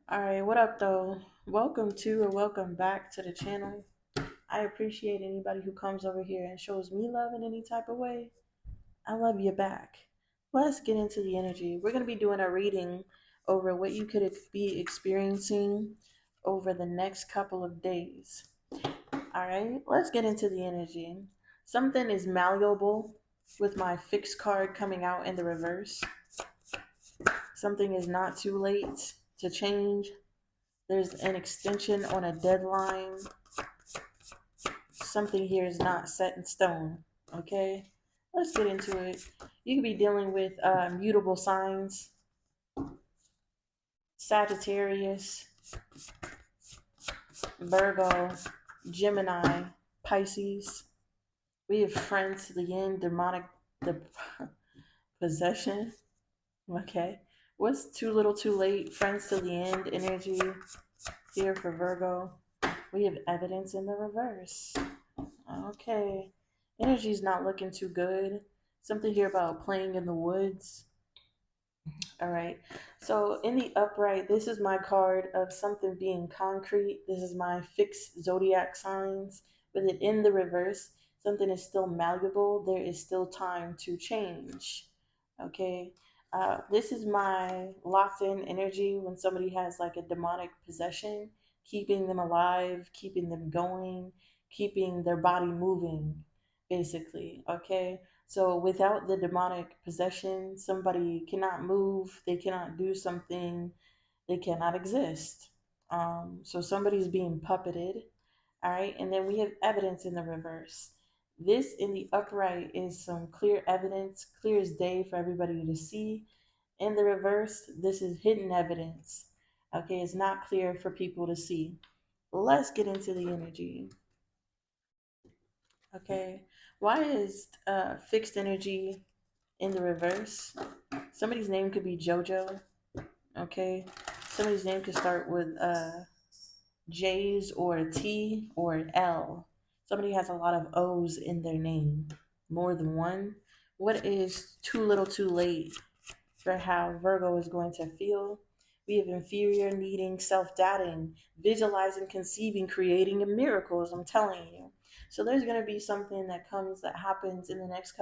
All right, what up though? Welcome to or welcome back to the channel. I appreciate anybody who comes over here and shows me love in any type of way. I love you back. Let's get into the energy. We're going to be doing a reading over what you could be experiencing over the next couple of days. All right, let's get into the energy. Something is malleable with my fixed card coming out in the reverse. Something is not too late to change. There's an extension on a deadline. Something here is not set in stone. Okay, let's get into it. You could be dealing with mutable signs, Sagittarius, Virgo, Gemini, Pisces. We have friends to the end, demonic, the possession. Okay, what's too little too late? Friends to the end energy here for Virgo. We have evidence in the reverse. Okay. Energy's not looking too good. Something here about playing in the woods. All right. So in the upright, this is my card of something being concrete. This is my fixed zodiac signs. With it in the reverse, something is still malleable. There is still time to change. Okay. This is my locked in energy when somebody has like a demonic possession, keeping them alive, keeping them going, keeping their body moving, basically. Okay. So without the demonic possession, somebody cannot move, they cannot do something, they cannot exist. So somebody's being puppeted. All right. And then we have evidence in the reverse. This in the upright is some clear evidence, clear as day for everybody to see. In the reverse, this is hidden evidence. Okay, it's not clear for people to see. Let's get into the energy. Okay, why is fixed energy in the reverse? Somebody's name could be JoJo. Okay, somebody's name could start with J's or a T or an L. Somebody has a lot of O's in their name, more than one. What is too little too late for how Virgo is going to feel? We have inferior, needing, self-doubting, visualizing, conceiving, creating, and miracles. I'm telling you. So there's going to be something that happens in the next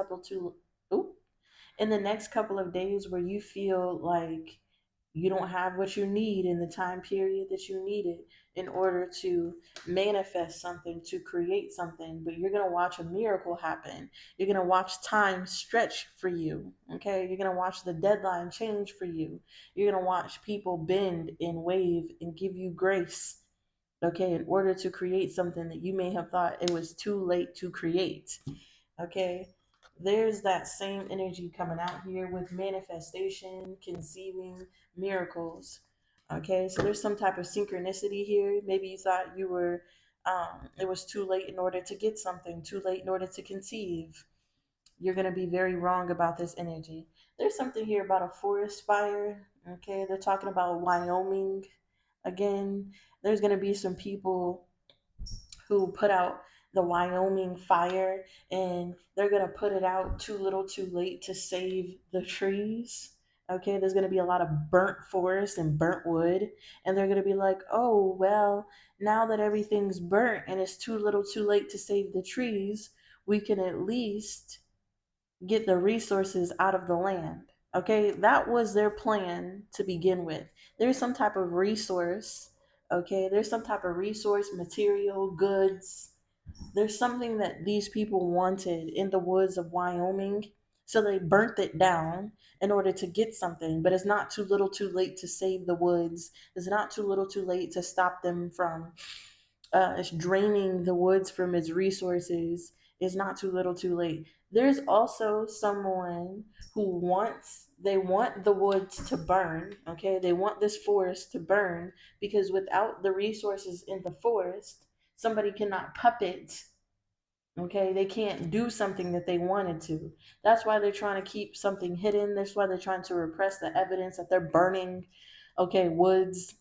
in the next couple of days where you feel like you don't have what you need in the time period that you need it in order to manifest something, to create something, but you're going to watch a miracle happen. You're going to watch time stretch for you. Okay. You're going to watch the deadline change for you. You're going to watch people bend and wave and give you grace. Okay. In order to create something that you may have thought it was too late to create. Okay, there's that same energy coming out here with manifestation, conceiving, miracles. Okay, so there's some type of synchronicity here. Maybe you thought it was too late in order to get something, too late in order to conceive. You're going to be very wrong about this energy. There's something here about a forest fire. Okay, they're talking about Wyoming again. There's going to be some people who put out the Wyoming fire, and they're going to put it out too little too late to save the trees. Okay, there's going to be a lot of burnt forest and burnt wood, and they're going to be like, oh, well, now that everything's burnt and it's too little too late to save the trees, we can at least get the resources out of the land. Okay, that was their plan to begin with. There's some type of resource. Okay, there's some type of resource, material, goods. There's something that these people wanted in the woods of Wyoming. So they burnt it down in order to get something, but it's not too little too late to save the woods. It's not too little too late to stop them from draining the woods from its resources. Is not too little too late. There's also someone who they want the woods to burn. Okay, they want this forest to burn because without the resources in the forest, somebody cannot puppet. Okay, they can't do something that they wanted to. That's why they're trying to keep something hidden. That's why they're trying to repress the evidence that they're burning, okay, woods.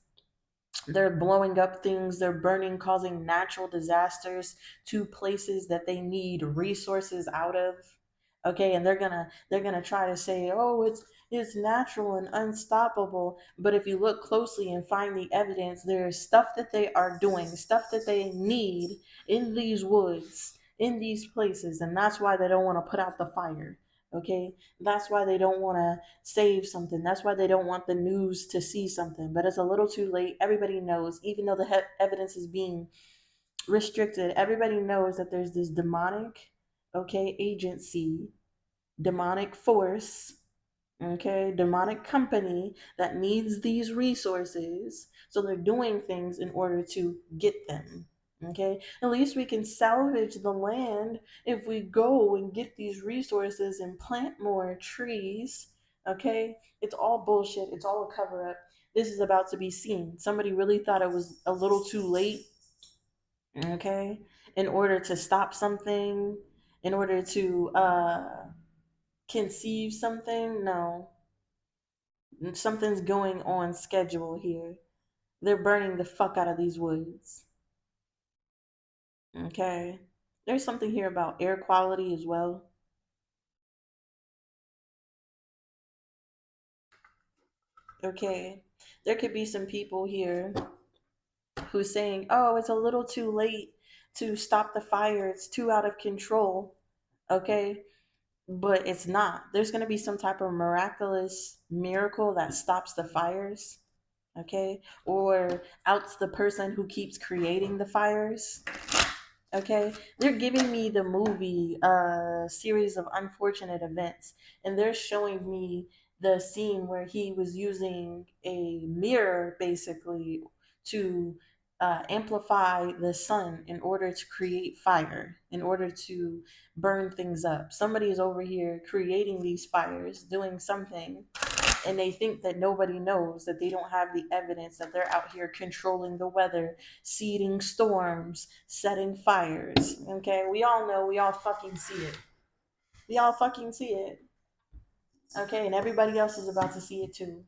They're blowing up things, they're burning, causing natural disasters to places that they need resources out of. Okay, and they're gonna try to say, oh, is natural and unstoppable. But if you look closely and find the evidence, there's stuff that they are doing, stuff that they need in these woods, in these places, and that's why they don't want to put out the fire. Okay, that's why they don't want to save something. That's why they don't want the news to see something. But it's a little too late. Everybody knows, even though the evidence is being restricted, everybody knows that there's this demonic, okay, agency, demonic force, okay, demonic company that needs these resources. So they're doing things in order to get them. Okay, at least we can salvage the land if we go and get these resources and plant more trees. Okay, it's all bullshit. It's all a cover up. This is about to be seen. Somebody really thought it was a little too late, okay, in order to stop something, in order to conceive something. No, something's going on schedule here. They're burning the fuck out of these woods. Okay. There's something here about air quality as well. Okay. There could be some people here who's saying, oh, it's a little too late to stop the fire. It's too out of control. Okay. But it's not. There's going to be some type of miraculous miracle that stops the fires. Okay. Or outs the person who keeps creating the fires. Okay, they're giving me the movie series of unfortunate events, and they're showing me the scene where he was using a mirror basically to amplify the sun in order to create fire, in order to burn things up. Somebody is over here creating these fires, doing something, and they think that nobody knows, that they don't have the evidence, that they're out here controlling the weather, seeding storms, setting fires. Okay, we all know, we all fucking see it. We all fucking see it. Okay, and everybody else is about to see it too.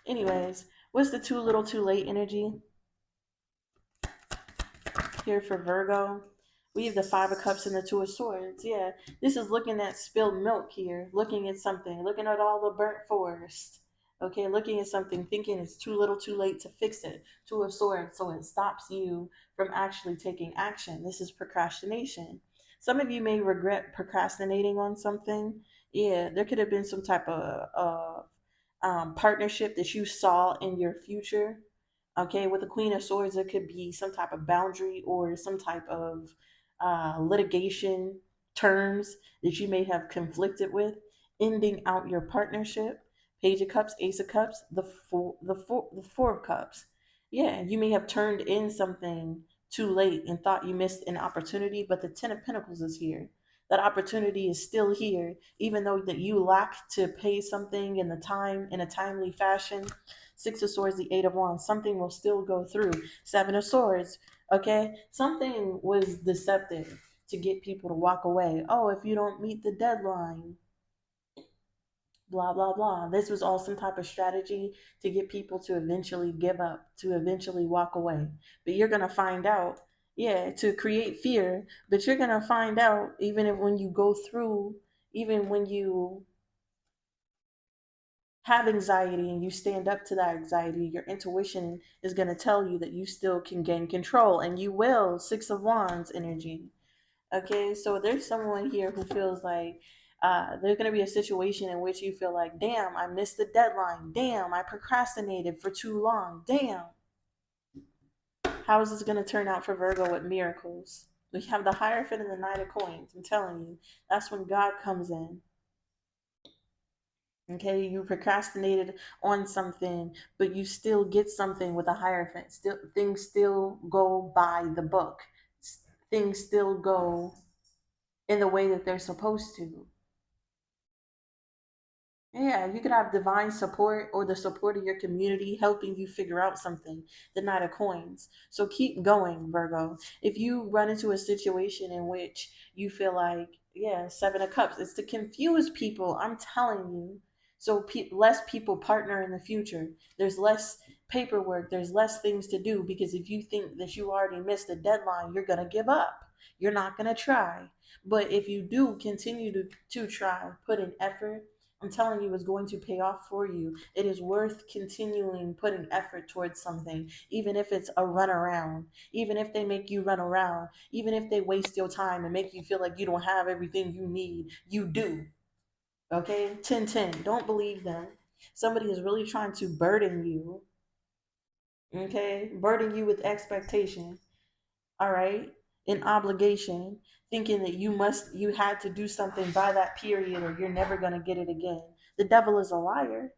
Anyways, what's the too little too late energy here for Virgo? We have the Five of Cups and the Two of Swords. Yeah, this is looking at spilled milk here, looking at something, looking at all the burnt forest. Okay, looking at something, thinking it's too little too late to fix it. Two of Swords, so it stops you from actually taking action. This is procrastination. Some of you may regret procrastinating on something. Yeah, there could have been some type of partnership that you saw in your future. Okay, with the Queen of Swords, there could be some type of boundary or some type of litigation terms that you may have conflicted with, ending out your partnership. Page of Cups, Ace of Cups, the Four of Cups. Yeah, you may have turned in something too late and thought you missed an opportunity, but the Ten of Pentacles is here. That opportunity is still here, even though that you lack to pay something in the time in a timely fashion. Six of Swords, the Eight of Wands, something will still go through. Seven of Swords, okay, something was deceptive to get people to walk away. Oh, if you don't meet the deadline, blah blah blah. This was all some type of strategy to get people to eventually give up, to eventually walk away. But you're gonna find out, yeah, to create fear. But you're gonna find out, even if when you go through, even when you have anxiety and you stand up to that anxiety, your intuition is going to tell you that you still can gain control, and you will. Six of Wands energy. Okay, so there's someone here who feels like there's going to be a situation in which you feel like, damn, I missed the deadline. Damn, I procrastinated for too long. Damn. How is this going to turn out for Virgo with miracles? We have the Hierophant and the Knight of Coins. I'm telling you, that's when God comes in. Okay, you procrastinated on something, but you still get something with a Hierophant. Still, things still go by the book. Things still go in the way that they're supposed to. Yeah, you could have divine support or the support of your community helping you figure out something. The Knight of Coins. So keep going, Virgo. If you run into a situation in which you feel like, yeah, Seven of Cups, it's to confuse people. I'm telling you. So less people partner in the future. There's less paperwork. There's less things to do, because if you think that you already missed the deadline, you're going to give up. You're not going to try. But if you do continue to try, put in effort, I'm telling you, it's going to pay off for you. It is worth continuing putting effort towards something, even if it's a run around, even if they make you run around, even if they waste your time and make you feel like you don't have everything you need. You do. Okay? 10-10. Don't believe them. Somebody is really trying to burden you. Okay? Burden you with expectation. All right? An obligation, thinking that you had to do something by that period or you're never going to get it again. The devil is a liar.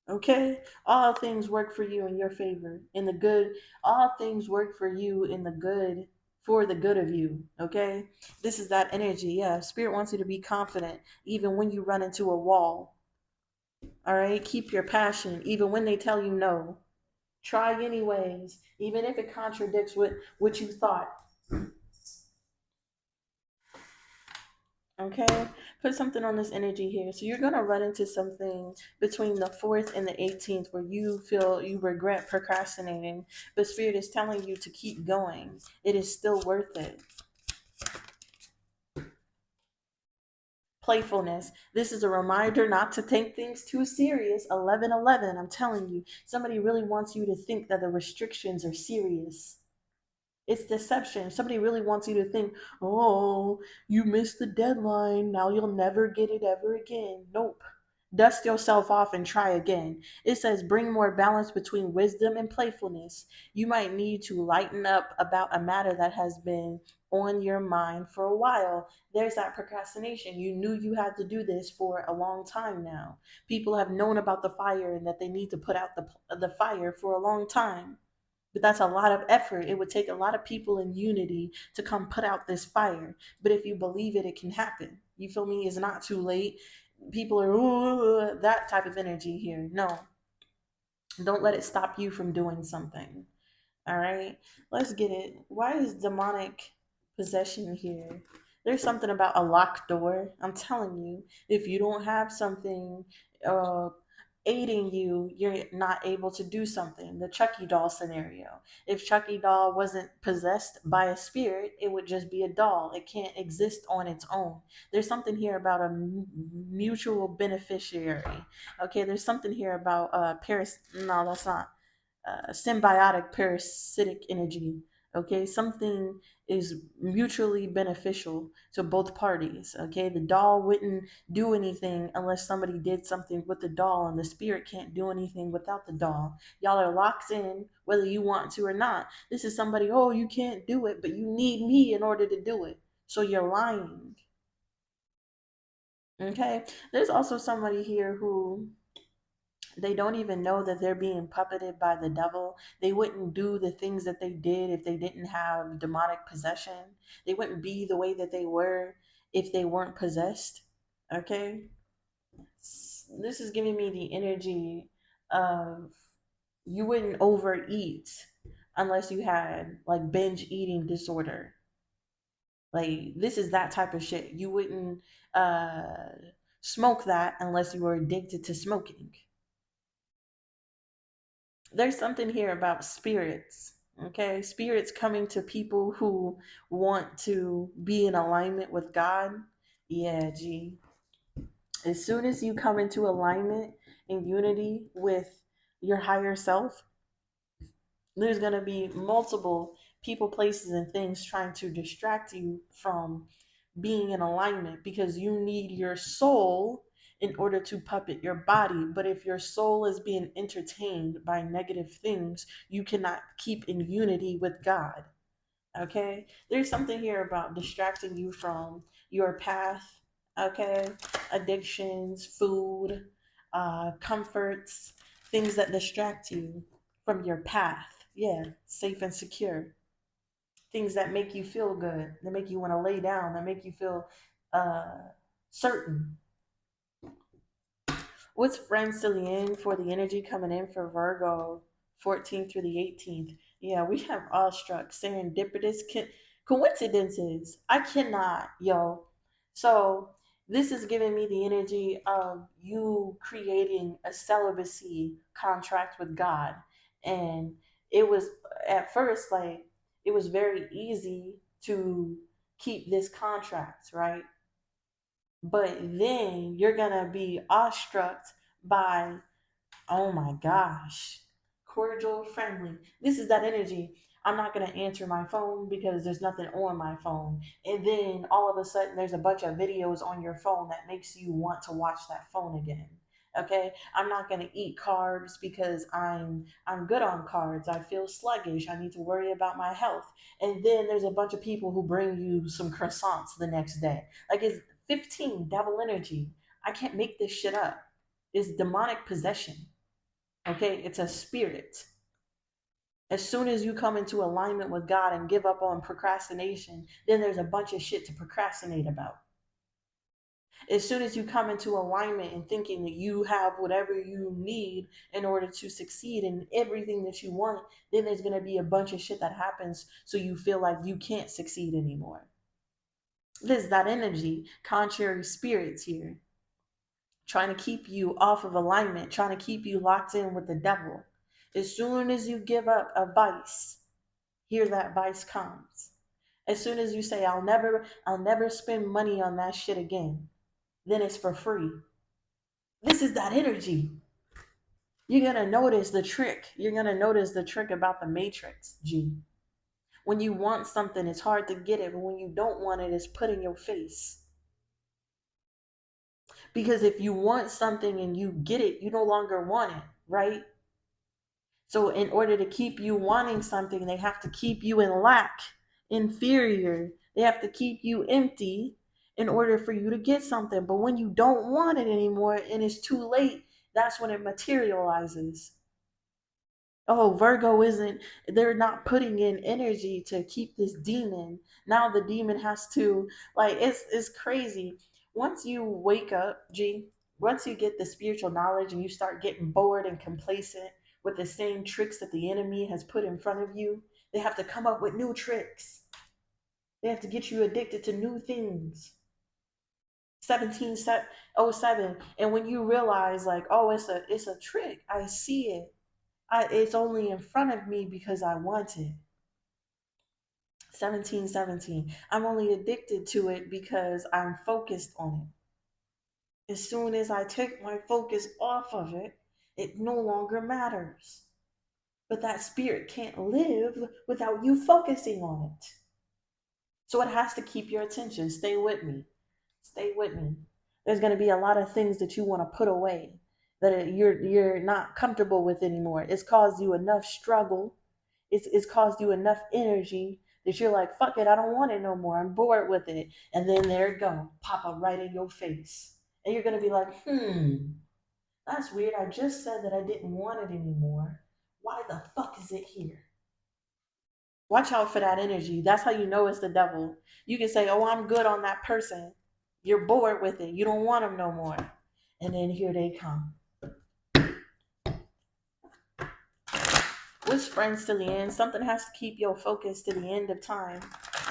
Okay? All things work for you in your favor. In the good, all things work for you in the good, for the good of you. Okay? This is that energy. Yeah. Spirit wants you to be confident even when you run into a wall. All right? Keep your passion even when they tell you no. Try anyways, even if it contradicts what you thought. Okay, put something on this energy here. So you're gonna run into something between the 4th and the 18th where you feel you regret procrastinating, but Spirit is telling you to keep going. It is still worth it. Playfulness. This is a reminder not to take things too serious. 1111. I'm telling you, somebody really wants you to think that the restrictions are serious. It's deception. Somebody really wants you to think, oh, you missed the deadline. Now you'll never get it ever again. Nope. Dust yourself off and try again. It says bring more balance between wisdom and playfulness. You might need to lighten up about a matter that has been on your mind for a while. There's that procrastination. You knew you had to do this for a long time now. People have known about the fire and that they need to put out the fire for a long time, but that's a lot of effort. It would take a lot of people in unity to come put out this fire. But if you believe it, it can happen. You feel me? It's not too late. People are, ooh, that type of energy here. No, don't let it stop you from doing something. All right, let's get it. Why is demonic possession here? There's something about a locked door. I'm telling you, if you don't have something uh, aiding you, you're not able to do something. The Chucky doll scenario. If Chucky doll wasn't possessed by a spirit, it would just be a doll. It can't exist on its own. There's something here about a mutual beneficiary. Okay, there's something here about Paris. No, that's not symbiotic parasitic energy. Okay, something is mutually beneficial to both parties. Okay, the doll wouldn't do anything unless somebody did something with the doll, and the spirit can't do anything without the doll. Y'all are locked in whether you want to or not. This is somebody, oh, you can't do it, but you need me in order to do it. So you're lying. Okay, there's also somebody here who they don't even know that they're being puppeted by the devil. They wouldn't do the things that they did if they didn't have demonic possession. They wouldn't be the way that they were if they weren't possessed. Okay? This is giving me the energy of you wouldn't overeat unless you had like binge eating disorder. Like this is that type of shit. You wouldn't uh smoke that unless you were addicted to smoking. There's something here about spirits. Okay, spirits coming to people who want to be in alignment with God. Yeah, G. As soon as you come into alignment and unity with your higher self, there's going to be multiple people, places, and things trying to distract you from being in alignment because you need your soul in order to puppet your body. But if your soul is being entertained by negative things, you cannot keep in unity with God. Okay? There's something here about distracting you from your path. Okay? Addictions, food, comforts, things that distract you from your path. Yeah, safe and secure. Things that make you feel good, that make you want to lay down, that make you feel uh, certain. What's friends to the end for the energy coming in for Virgo, 14th through the 18th? Yeah, we have awestruck, serendipitous coincidences. I cannot, yo. So this is giving me the energy of you creating a celibacy contract with God. And it was at first like, it was very easy to keep this contract, right? But then you're going to be awestruck by, oh my gosh, cordial, friendly. This is that energy. I'm not going to answer my phone because there's nothing on my phone. And then all of a sudden there's a bunch of videos on your phone that makes you want to watch that phone again. Okay? I'm not going to eat carbs because I'm good on carbs. I feel sluggish. I need to worry about my health. And then there's a bunch of people who bring you some croissants the next day. Like it's 15 devil energy. I can't make this shit up. It's demonic possession. Okay, it's a spirit. As soon as you come into alignment with God and give up on procrastination, then there's a bunch of shit to procrastinate about. As soon as you come into alignment and thinking that you have whatever you need in order to succeed in everything that you want, then there's going to be a bunch of shit that happens so you feel like you can't succeed anymore. This is that energy, contrary spirits here, trying to keep you off of alignment, trying to keep you locked in with the devil. As soon as you give up a vice, here that vice comes. As soon as you say, I'll never spend money on that shit again, then it's for free. This is that energy. You're gonna notice the trick. You're gonna notice the trick about the matrix, G. When you want something, it's hard to get it, but when you don't want it, it's put in your face. Because if you want something and you get it, you no longer want it, right? So in order to keep you wanting something, they have to keep you in lack, inferior. They have to keep you empty in order for you to get something. But when you don't want it anymore and it's too late, that's when it materializes. Oh, Virgo isn't, they're not putting in energy to keep this demon. Now the demon has to, like, it's crazy. Once you wake up, G, once you get the spiritual knowledge and you start getting bored and complacent with the same tricks that the enemy has put in front of you, they have to come up with new tricks. They have to get you addicted to new things. 1707. And when you realize, like, oh, it's a trick, I see it. It's only in front of me because I want it. 1717. I'm only addicted to it because I'm focused on it. As soon as I take my focus off of it, it no longer matters. But that spirit can't live without you focusing on it. So it has to keep your attention. Stay with me. Stay with me. There's going to be a lot of things that you want to put away that you're not comfortable with anymore. It's caused you enough struggle. It's caused you enough energy that you're like, fuck it, I don't want it no more. I'm bored with it. And then there it go, pop up right in your face. And you're gonna be like, that's weird. I just said that I didn't want it anymore. Why the fuck is it here? Watch out for that energy. That's how you know it's the devil. You can say, oh, I'm good on that person. You're bored with it. You don't want them no more. And then here they come. With friends to the end, something has to keep your focus to the end of time.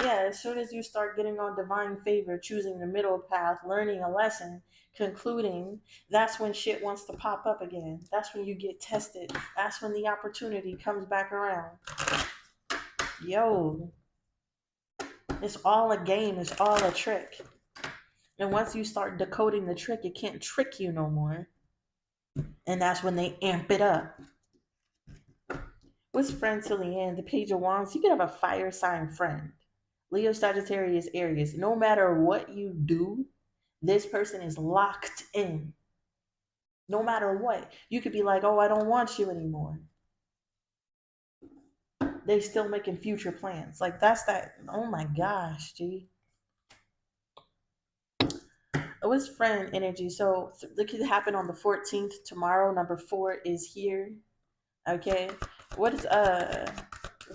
Yeah, as soon as you start getting on divine favor, choosing the middle path, learning a lesson, concluding, that's when shit wants to pop up again. That's when you get tested. That's when the opportunity comes back around. Yo, it's all a game. It's all a trick. And once you start decoding the trick, it can't trick you no more. And that's when they amp it up. With friends till the end, the Page of Wands, you can have a fire sign friend. Leo, Sagittarius, Aries. No matter what you do, this person is locked in. No matter what. You could be like, oh, I don't want you anymore. They still making future plans. Like that's that. Oh my gosh, G. What's friend energy? So it could happen on the 14th. Tomorrow, number 4 is here. Okay. What is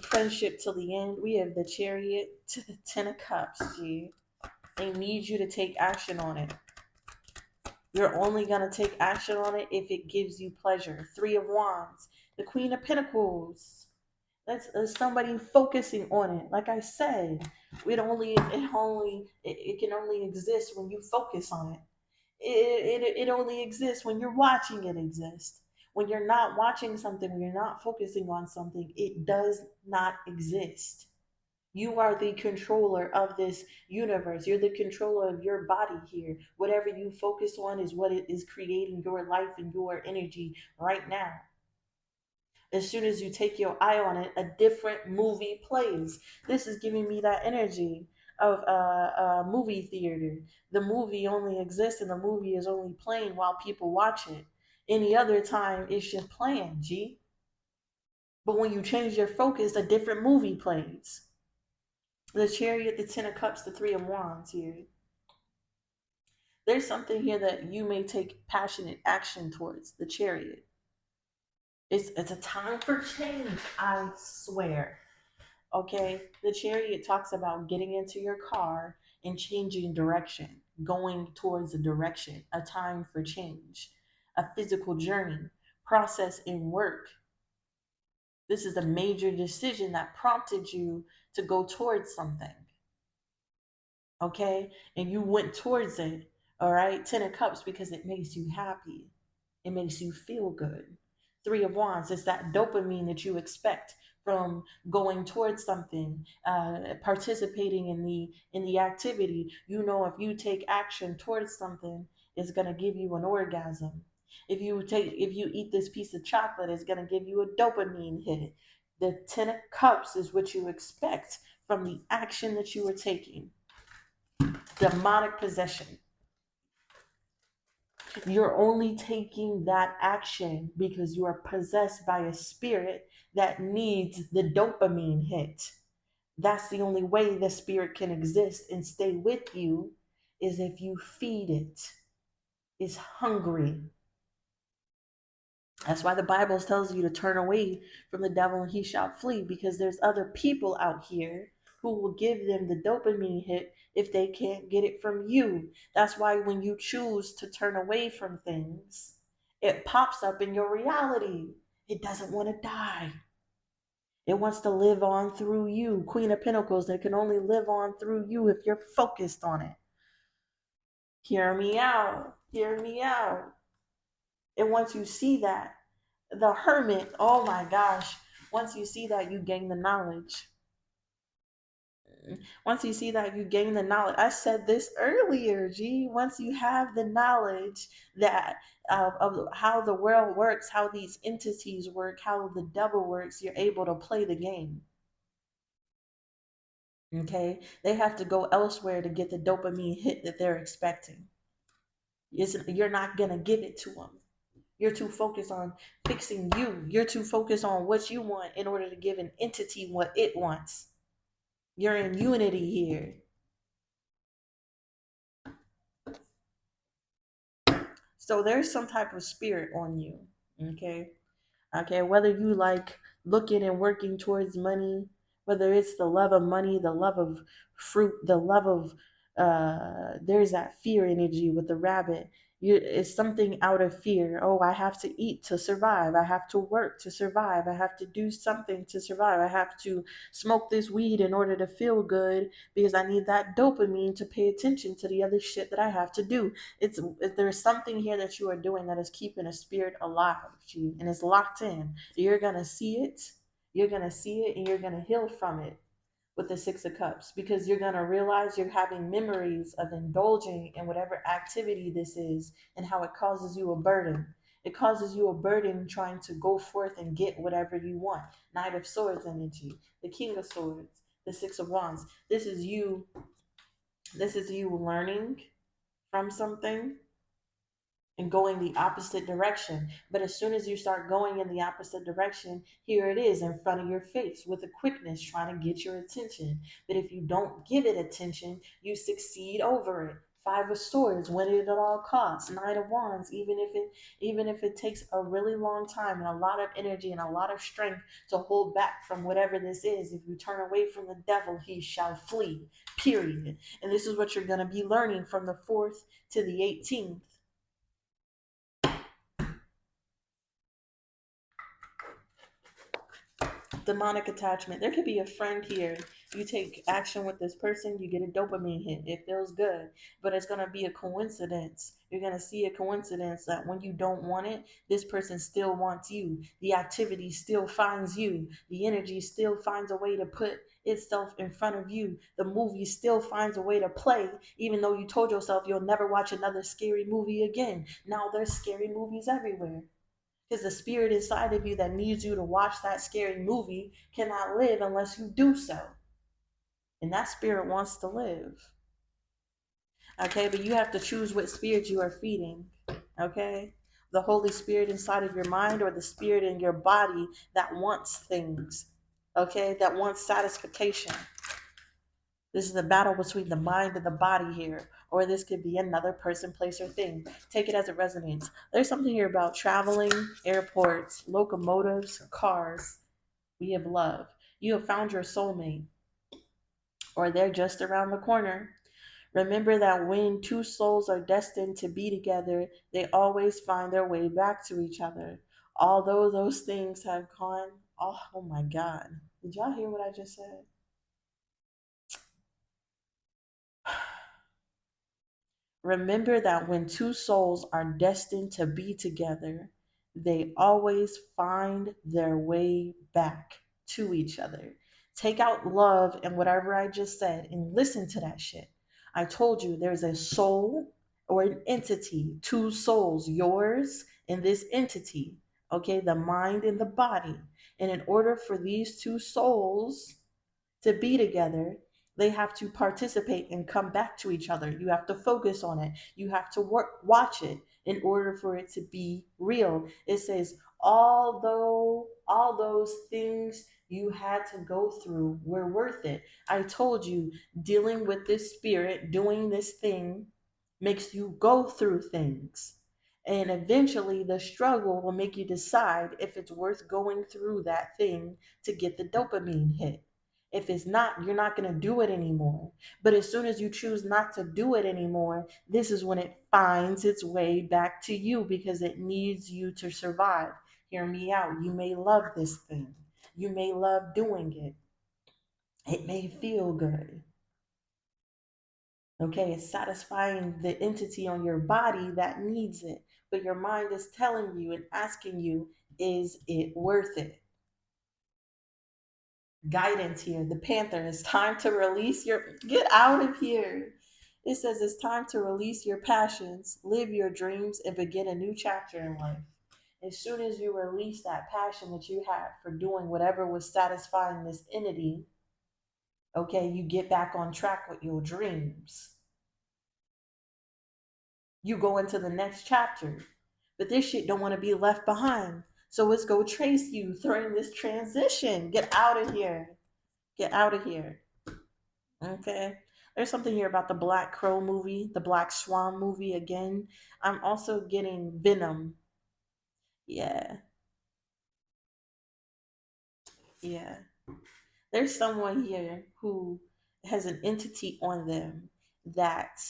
friendship till the end? We have the Chariot to the 10 of Cups, G. They need you to take action on it. You're only going to take action on it if it gives you pleasure. 3 of Wands, the Queen of Pentacles. That's somebody focusing on it. Like I said, it can only exist when you focus on it. It only exists when you're watching it exist. When you're not watching something, when you're not focusing on something, it does not exist. You are the controller of this universe. You're the controller of your body here. Whatever you focus on is what it is creating your life and your energy right now. As soon as you take your eye on it, a different movie plays. This is giving me that energy of a movie theater. The movie only exists and the movie is only playing while people watch it. Any other time, it's just playing, G. But when you change your focus, a different movie plays. The Chariot, the Ten of Cups, the Three of Wands here. There's something here that you may take passionate action towards. The Chariot. It's a time for change, I swear. Okay? The Chariot talks about getting into your car and changing direction, going towards a direction, a time for change, a physical journey, process in work. This is a major decision that prompted you to go towards something. Okay? And you went towards it. All right? Ten of Cups, because it makes you happy. It makes you feel good. Three of Wands is that dopamine that you expect from going towards something, participating in the activity. You know, if you take action towards something, it's gonna give you an orgasm. If you eat this piece of chocolate, it's gonna give you a dopamine hit. The Ten of Cups is what you expect from the action that you are taking. Demonic possession. You're only taking that action because you are possessed by a spirit that needs the dopamine hit. That's the only way the spirit can exist and stay with you, is if you feed it. It's hungry. That's why the Bible tells you to turn away from the devil and he shall flee, because there's other people out here who will give them the dopamine hit if they can't get it from you. That's why when you choose to turn away from things, it pops up in your reality. It doesn't want to die. It wants to live on through you. Queen of Pentacles, that can only live on through you if you're focused on it. Hear me out. Hear me out. And once you see that, the Hermit, oh my gosh, once you see that, you gain the knowledge. Once you see that, you gain the knowledge. I said this earlier, G. Once you have the knowledge that of how the world works, how these entities work, how the devil works, you're able to play the game. Okay? They have to go elsewhere to get the dopamine hit that they're expecting. You're not going to give it to them. You're too focused on fixing you. You're too focused on what you want in order to give an entity what it wants. You're in unity here. So there's some type of spirit on you. Okay. Okay. Whether you like looking and working towards money, whether it's the love of money, the love of fruit, the love of there's that fear energy with the rabbit. It's something out of fear. Oh, I have to eat to survive. I have to work to survive. I have to do something to survive. I have to smoke this weed in order to feel good because I need that dopamine to pay attention to the other shit that I have to do. There's something here that you are doing that is keeping a spirit alive, G, and it's locked in. You're gonna see it. You're gonna see it, and you're gonna heal from it with the Six of Cups, because you're going to realize you're having memories of indulging in whatever activity this is and how it causes you a burden. It causes you a burden trying to go forth and get whatever you want. Knight of Swords energy, the King of Swords, the Six of Wands. This is you learning from something and going the opposite direction. But as soon as you start going in the opposite direction, here it is in front of your face with a quickness trying to get your attention. But if you don't give it attention, you succeed over it. Five of Swords, win it at all costs. Nine of Wands, even if it takes a really long time and a lot of energy and a lot of strength to hold back from whatever this is, if you turn away from the devil, he shall flee. Period. And this is what you're going to be learning from the 4th to the 18th. Demonic attachment. There could be a friend here You take action with this person, you get a dopamine hit. It feels good, but it's going to be a coincidence. You're going to see a coincidence that when you don't want it, this person still wants you. The activity still finds you. The energy still finds a way to put itself in front of you. The movie still finds a way to play, even though you told yourself you'll never watch another scary movie again. Now there's scary movies everywhere. Because the spirit inside of you that needs you to watch that scary movie cannot live unless you do so. And that spirit wants to live. Okay, but you have to choose what spirit you are feeding. Okay, the Holy Spirit inside of your mind or the spirit in your body that wants things. Okay, that wants satisfaction. This is the battle between the mind and the body here, or this could be another person, place, or thing. Take it as it resonates. There's something here about traveling, airports, locomotives, cars. We have love. You have found your soulmate, or they're just around the corner. Remember that when two souls are destined to be together, they always find their way back to each other. Although those things have gone, oh my God. Did y'all hear what I just said? Remember that when two souls are destined to be together, they always find their way back to each other. Take out love and whatever I just said and listen to that shit. I told you there's a soul or an entity, two souls, yours and this entity, okay, the mind and the body. And in order for these two souls to be together, they have to participate and come back to each other. You have to focus on it. You have to watch it in order for it to be real. It says, although all those things you had to go through were worth it. I told you, dealing with this spirit, doing this thing, makes you go through things. And eventually, the struggle will make you decide if it's worth going through that thing to get the dopamine hit. If it's not, you're not going to do it anymore. But as soon as you choose not to do it anymore, this is when it finds its way back to you because it needs you to survive. Hear me out. You may love this thing, you may love doing it, it may feel good. Okay, it's satisfying the entity on your body that needs it. But your mind is telling you and asking you, is it worth it? Guidance here. The Panther, it's time to release your, get out of here. It says it's time to release your passions, live your dreams, and begin a new chapter in life. As soon as you release that passion that you had for doing whatever was satisfying this entity, okay, you get back on track with your dreams. You go into the next chapter. But this shit don't want to be left behind. So let's go trace you during this transition. Get out of here. Get out of here. Okay. There's something here about the Black Crow movie, the Black Swan movie again. I'm also getting Venom. Yeah. Yeah. There's someone here who has an entity on them that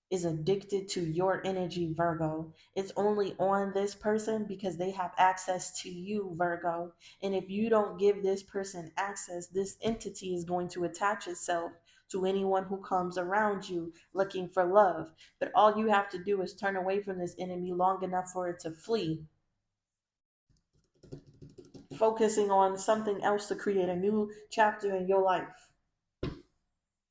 is addicted to your energy, Virgo. It's only on this person because they have access to you, Virgo. And if you don't give this person access, this entity is going to attach itself to anyone who comes around you looking for love. But all you have to do is turn away from this enemy long enough for it to flee, focusing on something else to create a new chapter in your life.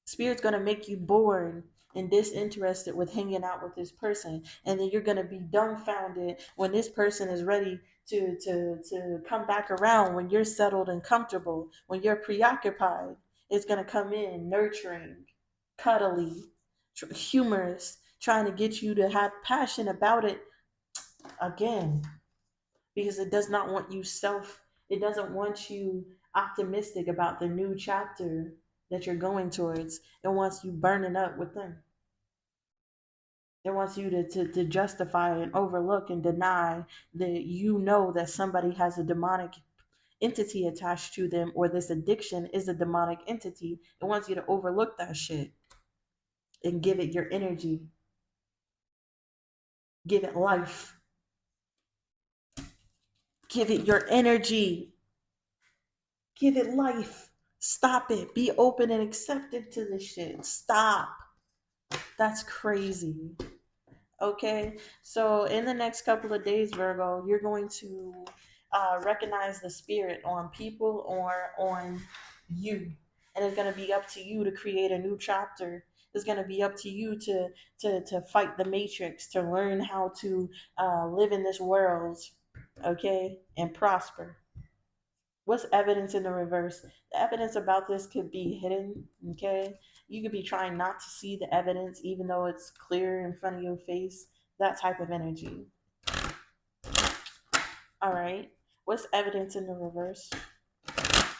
Spirit's going to make you bored and disinterested with hanging out with this person, and then you're going to be dumbfounded when this person is ready to come back around, when you're settled and comfortable, when you're preoccupied. It's going to come in nurturing, cuddly, humorous, trying to get you to have passion about it again, because it does not want you it doesn't want you optimistic about the new chapter that you're going towards. It wants you burning up with them. It wants you to justify and overlook and deny that you know that somebody has a demonic entity attached to them, or this addiction is a demonic entity. It wants you to overlook that shit and give it your energy. Give it life. Give it your energy. Give it life. Stop it. Be open and accepted to this shit. Stop. That's crazy. Okay, so in the next couple of days, Virgo, you're going to recognize the spirit on people or on you, and it's going to be up to you to create a new chapter. It's going to be up to you to fight the matrix, to learn how to live in this world, okay, and prosper. What's evidence in the reverse? The evidence about this could be hidden, okay? You could be trying not to see the evidence even though it's clear in front of your face. That type of energy. All right. What's evidence in the reverse?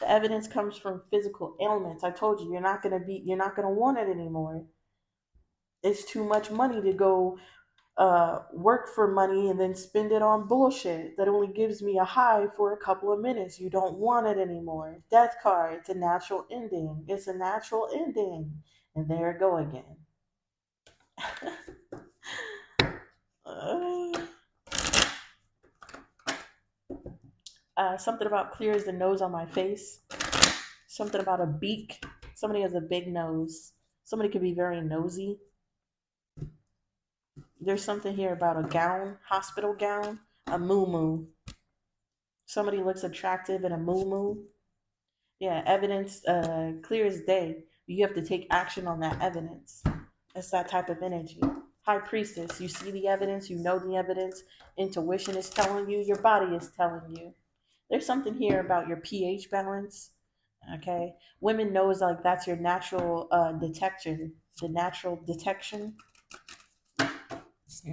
The evidence comes from physical ailments. I told you you're not gonna want it anymore. It's too much money to go work for money and then spend it on bullshit that only gives me a high for a couple of minutes. You don't want it anymore. Death card, it's a natural ending. It's a natural ending. And there I go again. Something about clear as the nose on my face. Something about a beak. Somebody has a big nose. Somebody could be very nosy. There's something here about a gown, hospital gown, a moo. Somebody looks attractive in a moo. Yeah, evidence clear as day. You have to take action on that evidence. It's that type of energy. High priestess, you see the evidence, you know the evidence. Intuition is telling you, your body is telling you. There's something here about your pH balance. Okay, women knows like that's your natural detection, the natural detection.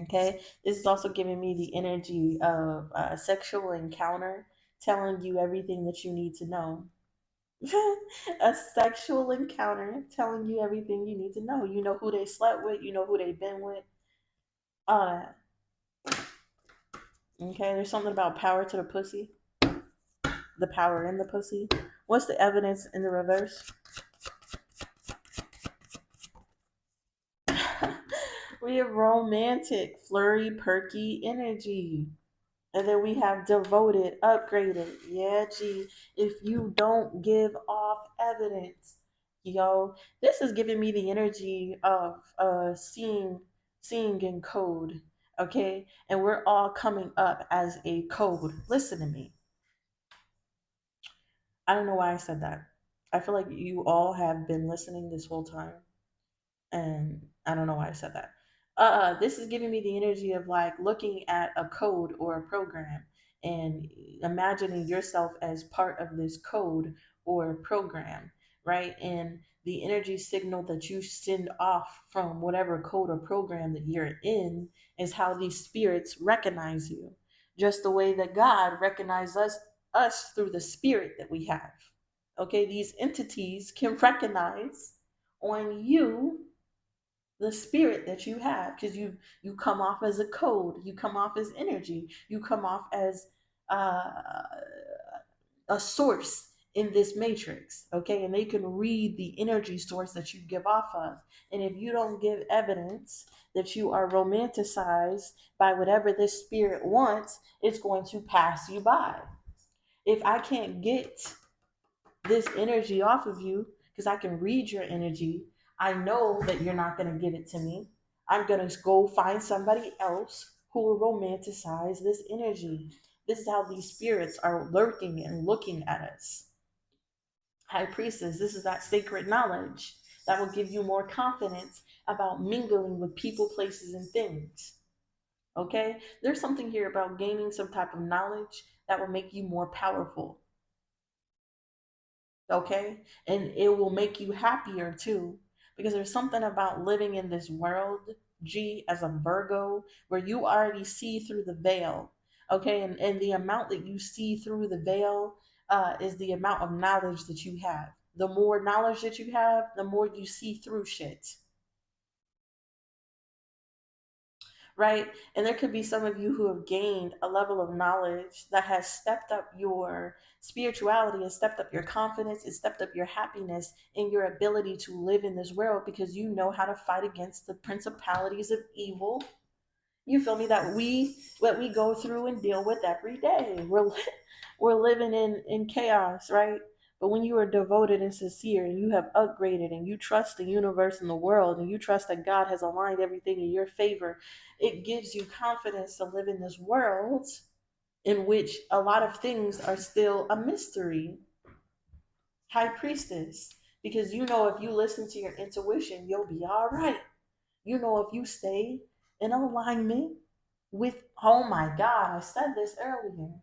Okay, this is also giving me the energy of a sexual encounter, telling you everything that you need to know. A sexual encounter telling you everything you need to know. You know who they slept with, you know who they've been with. Uh, okay, there's something about power to the pussy, the power in the pussy. What's the evidence in the reverse? We have romantic, flirty, perky energy. And then we have devoted, upgraded. Yeah, gee, if you don't give off evidence, yo, this is giving me the energy of seeing in code. Okay? And we're all coming up as a code. Listen to me. I don't know why I said that. I feel like you all have been listening this whole time. And I don't know why I said that. This is giving me the energy of like looking at a code or a program and imagining yourself as part of this code or program, right? And the energy signal that you send off from whatever code or program that you're in is how these spirits recognize you, just the way that God recognizes us through the spirit that we have. Okay, these entities can recognize on you the spirit that you have because you come off as a code, you come off as energy, you come off as uh, a source in this matrix, okay? And they can read the energy source that you give off of. And if you don't give evidence that you are romanticized by whatever this spirit wants, it's going to pass you by. If I can't get this energy off of you because I can read your energy, I know that you're not going to give it to me. I'm going to go find somebody else who will romanticize this energy. This is how these spirits are lurking and looking at us. High priestess, this is that sacred knowledge that will give you more confidence about mingling with people, places, and things. Okay? There's something here about gaining some type of knowledge that will make you more powerful. Okay, and it will make you happier too, because there's something about living in this world, G, as a Virgo, where you already see through the veil. Okay, and the amount that you see through the veil is the amount of knowledge that you have. The more knowledge that you have, the more you see through shit. Right? And there could be some of you who have gained a level of knowledge that has stepped up your spirituality, has stepped up your confidence, has stepped up your happiness and your ability to live in this world because you know how to fight against the principalities of evil. You feel me? That we go through and deal with every day. We're living in chaos, right? But when you are devoted and sincere and you have upgraded and you trust the universe and the world and you trust that God has aligned everything in your favor, it gives you confidence to live in this world in which a lot of things are still a mystery. High Priestess, because you know if you listen to your intuition, you'll be all right. You know if you stay in alignment with, oh my God, I said this earlier.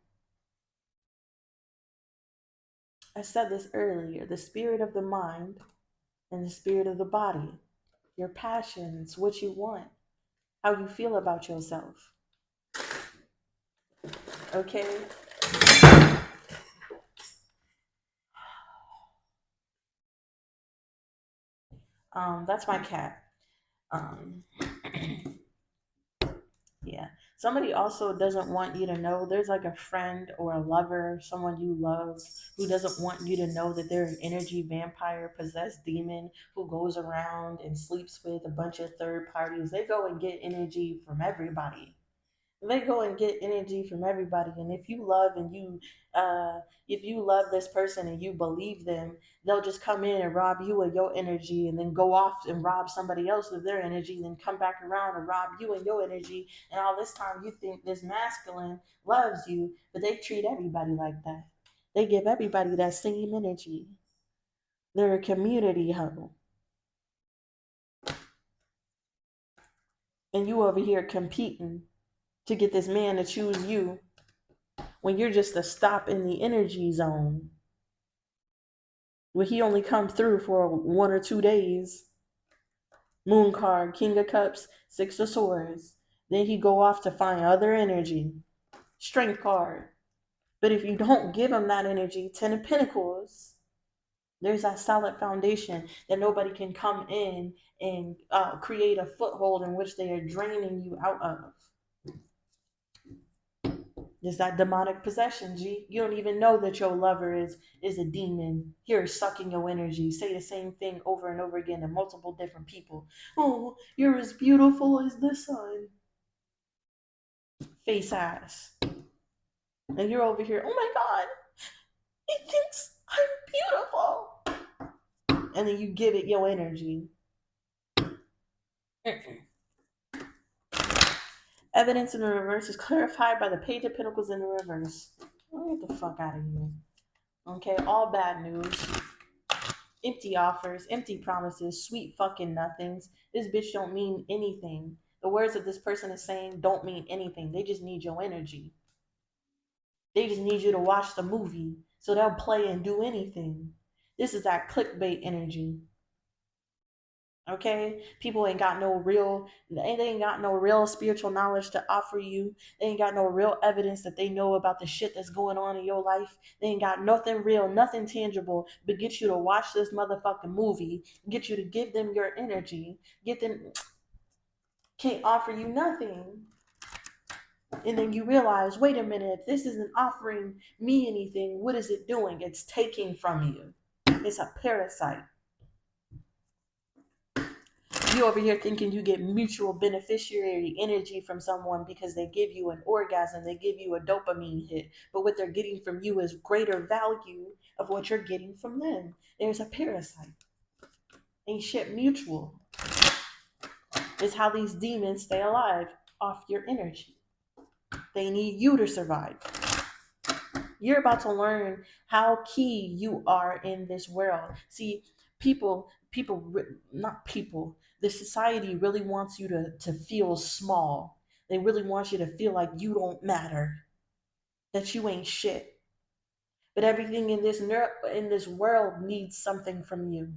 The spirit of the mind and the spirit of the body, your passions, what you want, how you feel about yourself. Okay? That's my cat. Um, yeah. Somebody also doesn't want you to know, there's like a friend or a lover, someone you love, who doesn't want you to know that they're an energy vampire, possessed demon who goes around and sleeps with a bunch of third parties. They go and get energy from everybody. They go and get energy from everybody. And if you love and if you love this person and you believe them, they'll just come in and rob you of your energy and then go off and rob somebody else of their energy, then come back around and rob you and your energy. And all this time you think this masculine loves you, but they treat everybody like that. They give everybody that same energy. They're a community hub. And you over here competing to get this man to choose you when you're just a stop in the energy zone, where he only come through for 1 or 2 days. Moon card, King of Cups, Six of Swords. Then he go off to find other energy. Strength card. But if you don't give him that energy, Ten of Pentacles, there's that solid foundation that nobody can come in and create a foothold in which they are draining you out of. There's that demonic possession, G. You don't even know that your lover is a demon. Here, sucking your energy. Say the same thing over and over again to multiple different people. Oh, you're as beautiful as the sun. Face ass. And you're over here, oh my God, he thinks I'm beautiful. And then you give it your energy. Evidence in the reverse is clarified by the Page of Pentacles in the reverse. Get the fuck out of here. Okay, all bad news. Empty offers, empty promises, sweet fucking nothings. This bitch don't mean anything. The words that this person is saying don't mean anything. They just need your energy. They just need you to watch the movie so they'll play and do anything. This is that clickbait energy. Okay, people ain't got no real, they ain't got no real spiritual knowledge to offer you. They ain't got no real evidence that they know about the shit that's going on in your life. They ain't got nothing real, nothing tangible, but get you to watch this motherfucking movie, get you to give them your energy, get them, can't offer you nothing. And then you realize, wait a minute, if this isn't offering me anything, what is it doing? It's taking from you. It's a parasite. You over here thinking you get mutual beneficiary energy from someone because they give you an orgasm, they give you a dopamine hit, but what they're getting from you is greater value of what you're getting from them. There's a parasite. Ain't shit mutual. It's how these demons stay alive, off your energy. They need you to survive. You're about to learn how key you are in this world. See, the society really wants you to feel small. They really want you to feel like you don't matter, that you ain't shit. But everything in this world needs something from you.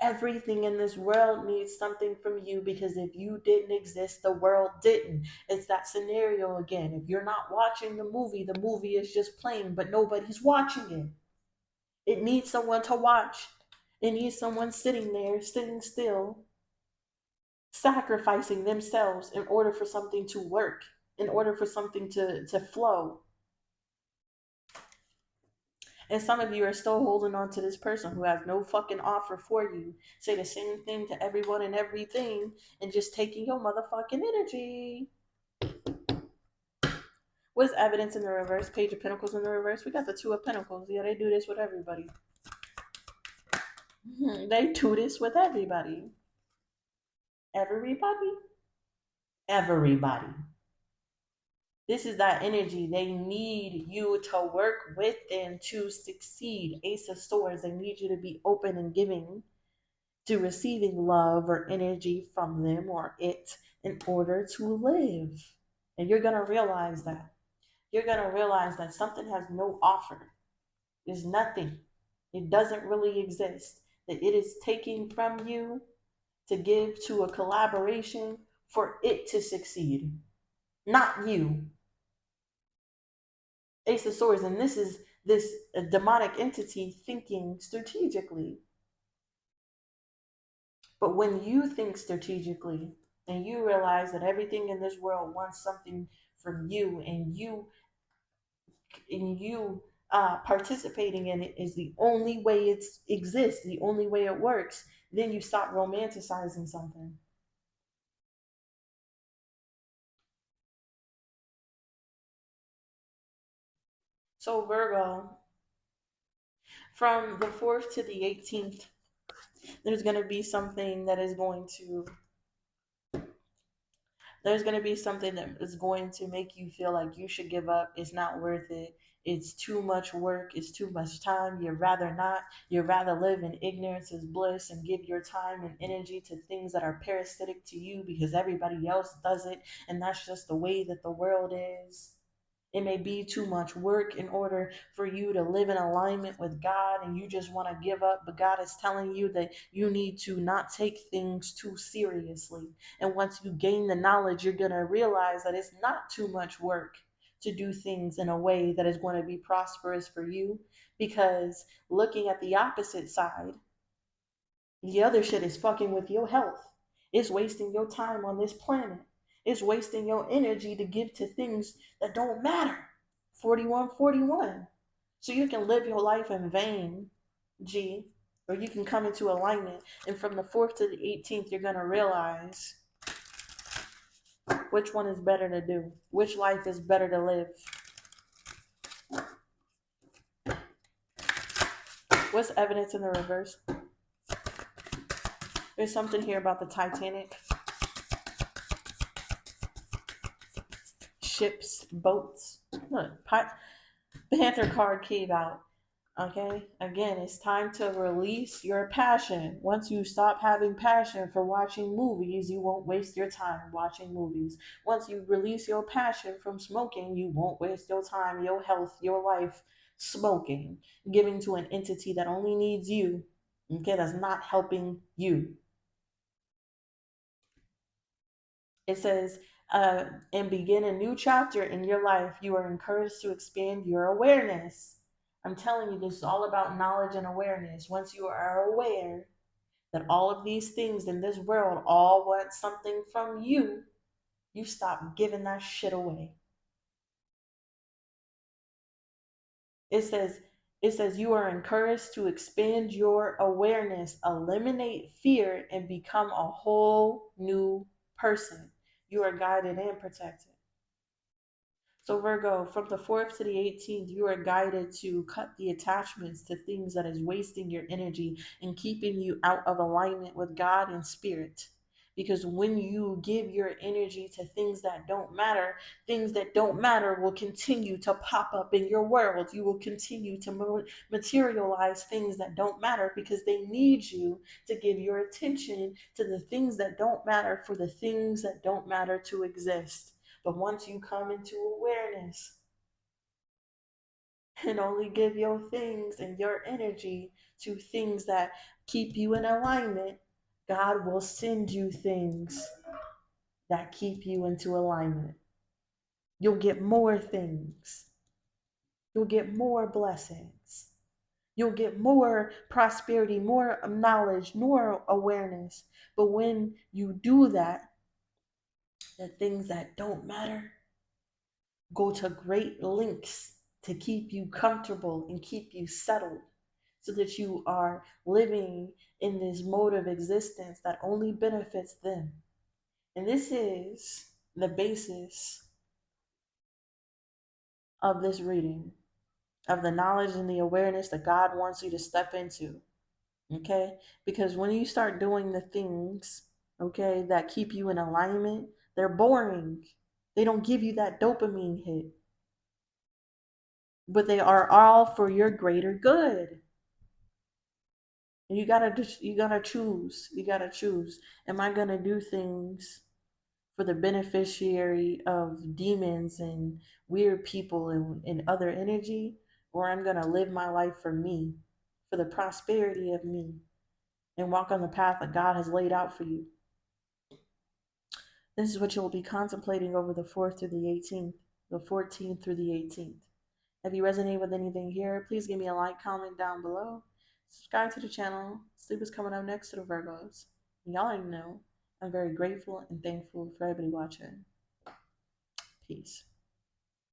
Everything in this world needs something from you, because if you didn't exist, the world didn't. It's that scenario again. If you're not watching the movie is just playing, but nobody's watching it. It needs someone to watch. It needs someone sitting there, sitting still, sacrificing themselves in order for something to work, in order for something to flow. And some of you are still holding on to this person who has no fucking offer for you. Say the same thing to everyone and everything and just taking your motherfucking energy. What's evidence in the reverse? Page of Pentacles in the reverse. We got the Two of Pentacles. Yeah, they do this with everybody. They do this with everybody. Everybody. Everybody. This is that energy. They need you to work with them to succeed. Ace of Swords. They need you to be open and giving to receiving love or energy from them or it in order to live. And you're going to realize that. You're going to realize that something has no offer. There's nothing. It doesn't really exist. That it is taking from you to give to a collaboration for it to succeed, not you. Ace of Swords, and this is this demonic entity thinking strategically. But when you think strategically and you realize that everything in this world wants something from you, and you participating in it is the only way it exists, the only way it works, then you stop romanticizing something. So Virgo, from the 4th to the 18th, there's going to be something that is going to there's going to be something that is going to make you feel like you should give up. It's not worth it. It's too much work. It's too much time. You'd rather not. You'd rather live in ignorance as bliss and give your time and energy to things that are parasitic to you because everybody else does it. And that's just the way that the world is. It may be too much work in order for you to live in alignment with God, and you just want to give up. But God is telling you that you need to not take things too seriously. And once you gain the knowledge, you're going to realize that it's not too much work to do things in a way that is going to be prosperous for you. Because looking at the opposite side, the other shit is fucking with your health. It's wasting your time on this planet. It's wasting your energy to give to things that don't matter. 4141. So you can live your life in vain, G, or you can come into alignment. And from the 4th to the 18th, you're going to realize which one is better to do, which life is better to live. What's evidence in the reverse? There's something here about the Titanic. Ships, boats. Look, Panther card came out. Okay, again, it's time to release your passion. Once you stop having passion for watching movies, you won't waste your time watching movies. Once you release your passion from smoking, you won't waste your time, your health, your life smoking, giving to an entity that only needs you. Okay, that's not helping you. It says, and begin a new chapter in your life. You are encouraged to expand your awareness. I'm telling you, this is all about knowledge and awareness. Once you are aware that all of these things in this world all want something from you, you stop giving that shit away. It says, you are encouraged to expand your awareness, eliminate fear, and become a whole new person. You are guided and protected. So Virgo, from the 4th to the 18th, you are guided to cut the attachments to things that is wasting your energy and keeping you out of alignment with God and spirit. Because when you give your energy to things that don't matter will continue to pop up in your world. You will continue to materialize things that don't matter because they need you to give your attention to the things that don't matter for the things that don't matter to exist. But once you come into awareness and only give your things and your energy to things that keep you in alignment, God will send you things that keep you into alignment. You'll get more things. You'll get more blessings. You'll get more prosperity, more knowledge, more awareness. But when you do that, the things that don't matter go to great lengths to keep you comfortable and keep you settled so that you are living in this mode of existence that only benefits them. And this is the basis of this reading, of the knowledge and the awareness that God wants you to step into. Okay? Because when you start doing the things, okay, that keep you in alignment, they're boring. They don't give you that dopamine hit. But they are all for your greater good. And you gotta choose. You gotta choose. Am I gonna do things for the beneficiary of demons and weird people and other energy? Or I'm gonna live my life for me, for the prosperity of me, and walk on the path that God has laid out for you. This is what you'll be contemplating over the 4th through the 18th, the 14th through the 18th. If you resonate with anything here, please give me a like, comment down below. Subscribe to the channel. Sleep is coming up next to the Virgos. And y'all already know I'm very grateful and thankful for everybody watching. Peace.